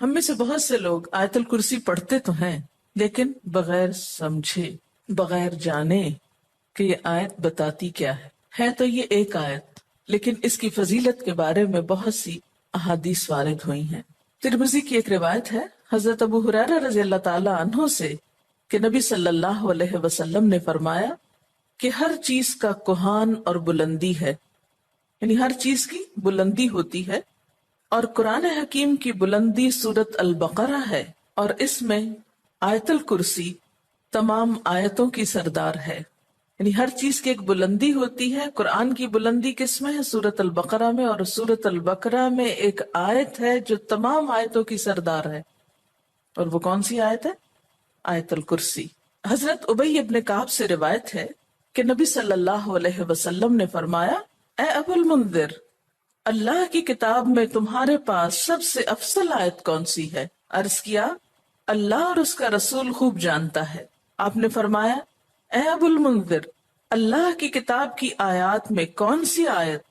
ہم میں سے بہت سے لوگ آیت الکرسی پڑھتے تو ہیں لیکن بغیر سمجھے، بغیر جانے کہ یہ آیت بتاتی کیا ہے تو یہ ایک آیت، لیکن اس کی فضیلت کے بارے میں بہت سی احادیث وارد ہوئی ہیں۔ ترمذی کی ایک روایت ہے حضرت ابو ہریرہ رضی اللہ تعالی عنہ سے کہ نبی صلی اللہ علیہ وسلم نے فرمایا کہ ہر چیز کا کوہان اور بلندی ہے، یعنی ہر چیز کی بلندی ہوتی ہے، اور قرآن حکیم کی بلندی سورت البقرہ ہے، اور اس میں آیت الکرسی تمام آیتوں کی سردار ہے۔ یعنی ہر چیز کی ایک بلندی ہوتی ہے۔ قرآن کی بلندی کس میں ہے؟ سورت البقرہ میں، اور سورت البقرہ میں ایک آیت ہے جو تمام آیتوں کی سردار ہے، اور وہ کون سی آیت ہے؟ آیت الکرسی۔ حضرت ابی ابن کعب سے روایت ہے کہ نبی صلی اللہ علیہ وسلم نے فرمایا، اے ابو المنذر، اللہ کی کتاب میں تمہارے پاس سب سے افضل آیت کون سی ہے؟ عرض کیا، اللہ اور اس کا رسول خوب جانتا ہے۔ آپ نے فرمایا، اے ابو المنذر، اللہ کی کتاب کی آیات میں کون سی آیت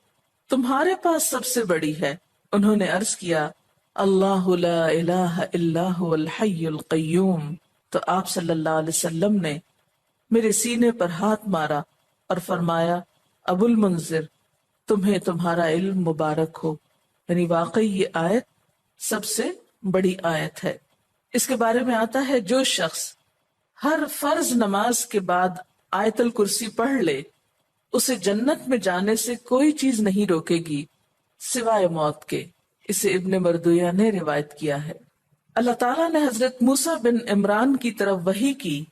تمہارے پاس سب سے بڑی ہے؟ انہوں نے عرض کیا، اللہ لا الہ الا هو الحی القیوم۔ تو آپ صلی اللہ علیہ وسلم نے میرے سینے پر ہاتھ مارا اور فرمایا، ابو المنذر، تمہیں تمہارا علم مبارک ہو، یعنی واقعی یہ آیت سب سے بڑی آیت ہے۔ اس کے بارے میں آتا ہے، جو شخص ہر فرض نماز کے بعد آیت الکرسی پڑھ لے، اسے جنت میں جانے سے کوئی چیز نہیں روکے گی سوائے موت کے۔ اسے ابن مردویہ نے روایت کیا ہے۔ اللہ تعالیٰ نے حضرت موسیٰ بن عمران کی طرف وحی کی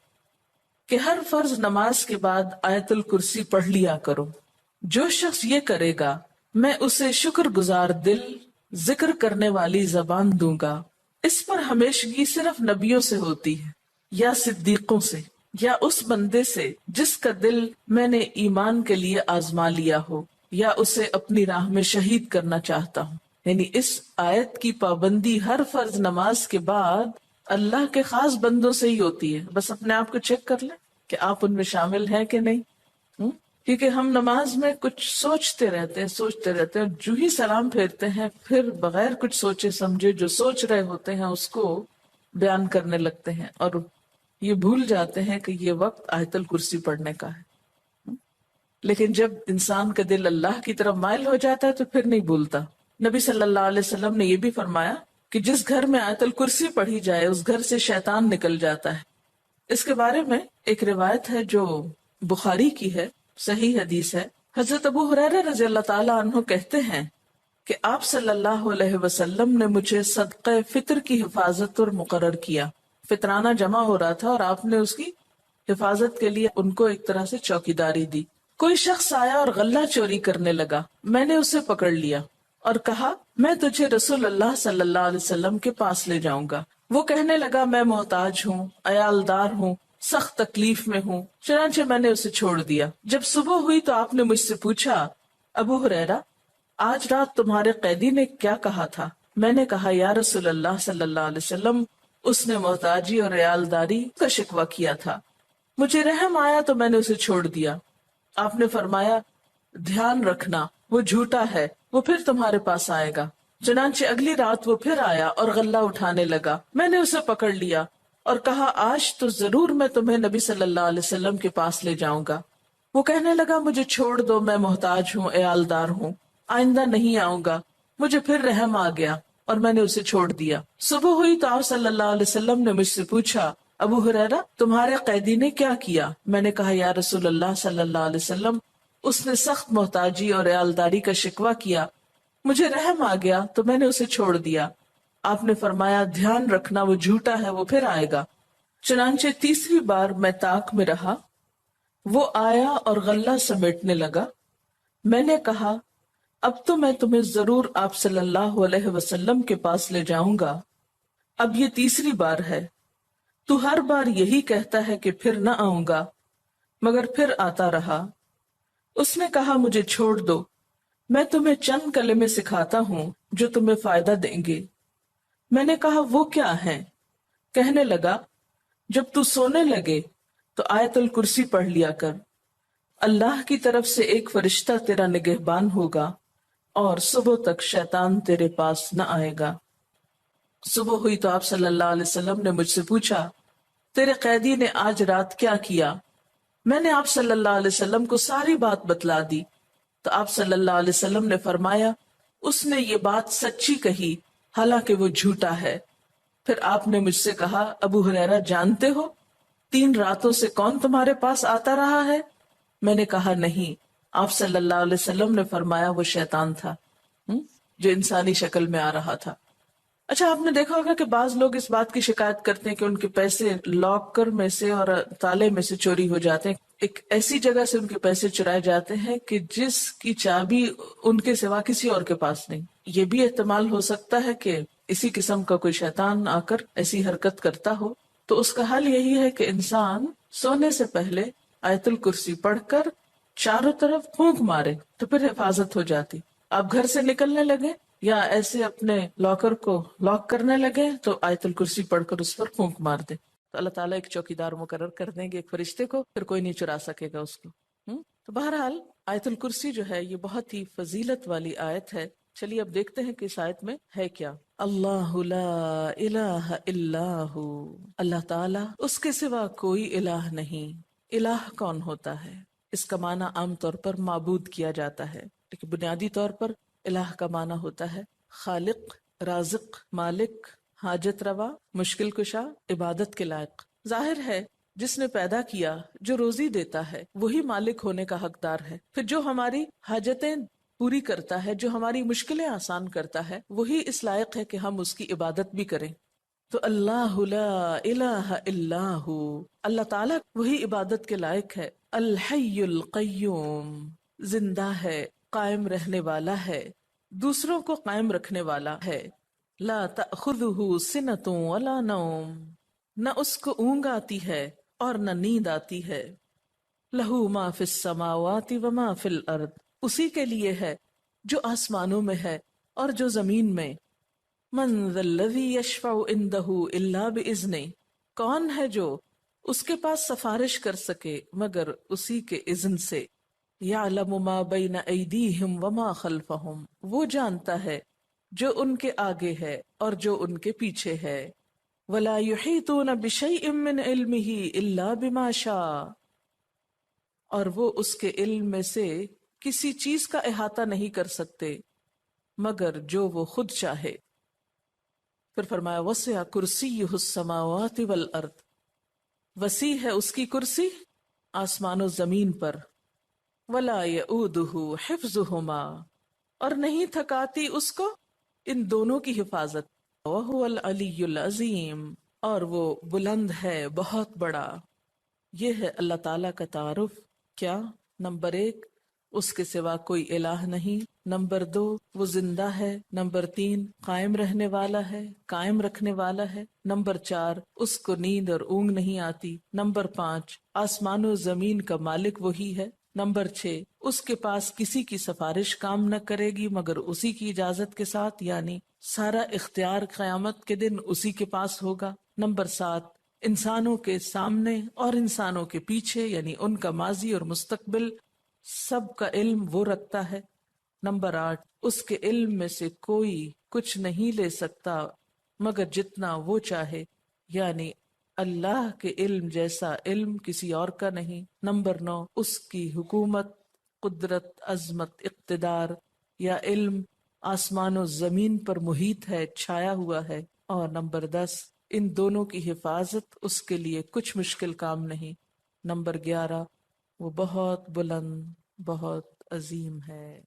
کہ ہر فرض نماز کے بعد آیت الکرسی پڑھ لیا کرو۔ جو شخص یہ کرے گا میں اسے شکر گزار دل، ذکر کرنے والی زبان دوں گا۔ اس پر ہمیشگی صرف نبیوں سے ہوتی ہے، یا صدیقوں سے، یا اس بندے سے جس کا دل میں نے ایمان کے لیے آزما لیا ہو، یا اسے اپنی راہ میں شہید کرنا چاہتا ہوں۔ یعنی اس آیت کی پابندی ہر فرض نماز کے بعد اللہ کے خاص بندوں سے ہی ہوتی ہے۔ بس اپنے آپ کو چیک کر لیں کہ آپ ان میں شامل ہیں کہ نہیں۔ کیونکہ ہم نماز میں کچھ سوچتے رہتے ہیں، جو ہی سلام پھیرتے ہیں پھر بغیر کچھ سوچے سمجھے جو سوچ رہے ہوتے ہیں اس کو بیان کرنے لگتے ہیں، اور یہ بھول جاتے ہیں کہ یہ وقت آیت الکرسی پڑھنے کا ہے۔ لیکن جب انسان کا دل اللہ کی طرف مائل ہو جاتا ہے تو پھر نہیں بھولتا۔ نبی صلی اللہ علیہ وسلم نے یہ بھی فرمایا کہ جس گھر میں آیت الکرسی پڑھی جائے اس گھر سے شیطان نکل جاتا ہے۔ اس کے بارے میں ایک روایت ہے جو بخاری کی ہے، صحیح حدیث ہے۔ حضرت ابو ہریرہ رضی اللہ تعالی عنہ کہتے ہیں کہ آپ صلی اللہ علیہ وسلم نے مجھے صدقہ فطر کی حفاظت پر مقرر کیا۔ فطرانہ جمع ہو رہا تھا اور آپ نے اس کی حفاظت کے لیے ان کو ایک طرح سے چوکیداری دی۔ کوئی شخص آیا اور غلہ چوری کرنے لگا، میں نے اسے پکڑ لیا اور کہا، میں تجھے رسول اللہ صلی اللہ علیہ وسلم کے پاس لے جاؤں گا۔ وہ کہنے لگا، میں محتاج ہوں، عیالدار ہوں، سخت تکلیف میں ہوں، چنانچہ میں نے اسے چھوڑ دیا۔ جب صبح ہوئی تو آپ نے مجھ سے پوچھا، ابو ہریرہ، آج رات تمہارے قیدی نے کیا کہا تھا؟ میں نے کہا، یا رسول اللہ صلی اللہ علیہ وسلم، اس نے محتاجی اور عیالداری کا شکوہ کیا تھا، مجھے رحم آیا تو میں نے اسے چھوڑ دیا۔ آپ نے فرمایا، دھیان رکھنا، وہ جھوٹا ہے، وہ پھر تمہارے پاس آئے گا۔ چنانچہ اگلی رات وہ پھر آیا اور غلہ اٹھانے لگا، میں نے اسے پکڑ لیا اور کہا، آج تو ضرور میں تمہیں نبی صلی اللہ علیہ وسلم کے پاس لے جاؤں گا۔ وہ کہنے لگا، مجھے چھوڑ دو، میں محتاج ہوں، عیالدار ہوں، آئندہ نہیں آؤں گا۔ مجھے پھر رحم آ گیا اور میں نے اسے چھوڑ دیا۔ صبح ہوئی تو آپ صلی اللہ علیہ وسلم نے مجھ سے پوچھا، ابو ہریرہ، تمہارے قیدی نے کیا کیا؟ میں نے کہا، یا رسول اللہ صلی اللہ علیہ وسلم، اس نے سخت محتاجی اور عیالداری کا شکوہ کیا، مجھے رحم آ گیا تو میں نے اسے چھوڑ دیا۔ آپ نے فرمایا، دھیان رکھنا، وہ جھوٹا ہے، وہ پھر آئے گا۔ چنانچہ تیسری بار میں طاق میں رہا، وہ آیا اور غلہ سمیٹنے لگا۔ میں نے کہا، اب تو میں تمہیں ضرور آپ صلی اللہ علیہ وسلم کے پاس لے جاؤں گا، اب یہ تیسری بار ہے، تو ہر بار یہی کہتا ہے کہ پھر نہ آؤں گا، مگر پھر آتا رہا۔ اس نے کہا، مجھے چھوڑ دو، میں تمہیں چند کلمے سکھاتا ہوں جو تمہیں فائدہ دیں گے۔ میں نے کہا، وہ کیا ہیں؟ کہنے لگا، جب تو سونے لگے تو آیت الکرسی پڑھ لیا کر، اللہ کی طرف سے ایک فرشتہ تیرا نگہبان ہوگا اور صبح تک شیطان تیرے پاس نہ آئے گا۔ صبح ہوئی تو آپ صلی اللہ علیہ وسلم نے مجھ سے پوچھا تیرے قیدی نے آج رات کیا کیا؟ میں نے آپ صلی اللہ علیہ وسلم کو ساری بات بتلا دی تو آپ صلی اللہ علیہ وسلم نے فرمایا اس نے یہ بات سچی کہی حالانکہ وہ جھوٹا ہے۔ پھر آپ نے مجھ سے کہا ابو ہریرہ جانتے ہو 3 راتوں سے کون تمہارے پاس آتا رہا ہے؟ میں نے کہا نہیں۔ آپ صلی اللہ علیہ وسلم نے فرمایا وہ شیطان تھا جو انسانی شکل میں آ رہا تھا۔ اچھا آپ نے دیکھا ہوگا کہ بعض لوگ اس بات کی شکایت کرتے ہیں کہ ان کے پیسے لاکر میں سے اور تالے میں سے چوری ہو جاتے ہیں، ایک ایسی جگہ سے ان کے پیسے چرائے جاتے ہیں کہ جس کی چابی ان کے سوا کسی اور کے پاس نہیں۔ یہ بھی احتمال ہو سکتا ہے کہ اسی قسم کا کوئی شیطان آ کر ایسی حرکت کرتا ہو، تو اس کا حل یہی ہے کہ انسان سونے سے پہلے آیت الکرسی پڑھ کر چاروں طرف پھونک مارے تو پھر حفاظت ہو جاتی۔ آپ گھر سے نکلنے لگے یا ایسے اپنے لاکر کو لاک کرنے لگے تو آیت الکرسی پڑھ کر اس پر پھونک مار دے تو اللہ تعالیٰ ایک چوکیدار مقرر کر دیں گے، ایک فرشتے کو، پھر کوئی نہیں چرا سکے گا اس کو۔ تو بہرحال آیت الکرسی جو ہے یہ بہت ہی فضیلت والی آیت ہے۔ چلیے اب دیکھتے ہیں کہ اس آیت میں ہے کیا۔ اللہ لا الہ الا ہو، اللہ تعالیٰ اس کے سوا کوئی الہ نہیں۔ الہ کون ہوتا ہے؟ اس کا معنی عام طور پر معبود کیا جاتا ہے، لیکن بنیادی طور پر الہ کا معنی ہوتا ہے خالق، رازق، مالک، حاجت روا، مشکل کشا، عبادت کے لائق۔ ظاہر ہے جس نے پیدا کیا، جو روزی دیتا ہے، وہی مالک ہونے کا حقدار ہے۔ پھر جو ہماری حاجتیں پوری کرتا ہے، جو ہماری مشکلیں آسان کرتا ہے، وہی اس لائق ہے کہ ہم اس کی عبادت بھی کریں۔ تو اللہ لا الہ الا ہو، اللہ تعالیٰ وہی عبادت کے لائق ہے۔ الحی القیوم، زندہ ہے، قائم رہنے والا ہے، دوسروں کو قائم رکھنے والا ہے۔ لا تأخذہ سنۃ ولا نوم، نہ اس کو اونگ آتی ہے اور نہ نیند آتی ہے۔ لہ ما فی السماوات وما فی الارض، اسی کے لیے ہے جو آسمانوں میں ہے اور جو زمین میں۔ من ذا الذی یشفع عندہ الا باذنہ، کون ہے جو اس کے پاس سفارش کر سکے مگر اسی کے اذن سے۔ یعلم ما بین ایدیہم وما خلفہم، وہ جانتا ہے جو ان کے آگے ہے اور جو ان کے پیچھے ہے۔ ولا یحیطون بشیء من علمہ الا بما شاء، اور وہ اس کے علم میں سے کسی چیز کا احاطہ نہیں کر سکتے مگر جو وہ خود چاہے۔ پھر فرمایا وسع کرسیہ السماوات والارض، وسیع ہے اس کی کرسی آسمان و زمین پر۔ ولا یؤودہ حفظہما، اور نہیں تھکاتی اس کو ان دونوں کی حفاظت۔ وہو العلی العظیم، اور وہ بلند ہے، بہت بڑا۔ یہ ہے اللہ تعالیٰ کا تعارف۔ کیا؟ نمبر 1، اس کے سوا کوئی الہ نہیں۔ نمبر 2، وہ زندہ ہے۔ نمبر 3، قائم رہنے والا ہے، قائم رکھنے والا ہے۔ نمبر 4، اس کو نیند اور اونگ نہیں آتی۔ نمبر 5، آسمان و زمین کا مالک وہی ہے۔ نمبر 6، اس کے پاس کسی کی سفارش کام نہ کرے گی مگر اسی کی اجازت کے ساتھ، یعنی سارا اختیار قیامت کے دن اسی کے پاس ہوگا۔ نمبر 7، انسانوں کے سامنے اور انسانوں کے پیچھے، یعنی ان کا ماضی اور مستقبل سب کا علم وہ رکھتا ہے۔ نمبر 8، اس کے علم میں سے کوئی کچھ نہیں لے سکتا مگر جتنا وہ چاہے، یعنی اللہ کے علم جیسا علم کسی اور کا نہیں۔ نمبر 9، اس کی حکومت، قدرت، عظمت، اقتدار یا علم آسمان و زمین پر محیط ہے، چھایا ہوا ہے۔ اور نمبر 10، ان دونوں کی حفاظت اس کے لیے کچھ مشکل کام نہیں۔ نمبر 11، وہ بہت بلند، بہت عظیم ہے۔